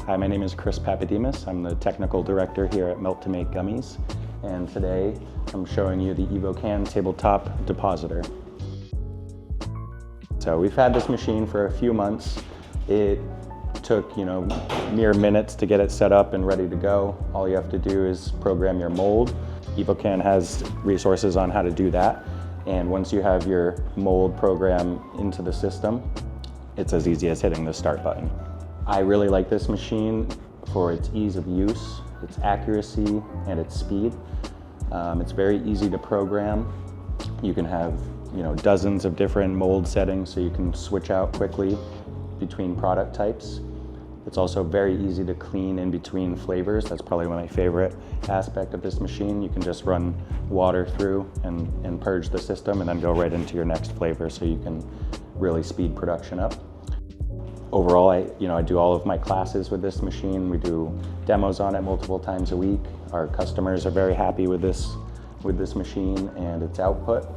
Hi, my name is Pappademas. I'm the technical director here at Melt to Make Gummies, and today I'm showing you the EVOCAN Tabletop Depositor. So we've had this machine for a few months. It took, mere minutes to get it set up and ready to go. All you have to do is program your mold. EVOCAN has resources on how to do that, and once you have your mold program into the system, it's as easy as hitting the start button. I really like this machine for its ease of use, its accuracy, and its speed. It's very easy to program. You can have dozens of different mold settings, so you can switch out quickly between product types. It's also very easy to clean in between flavors. That's probably my favorite aspect of this machine. You can just run water through and purge the system and then go right into your next flavor, so you can really speed production up. Overall, I do all of my classes with this machine. We do demos on it multiple times a week. Our customers are very happy with this machine and its output.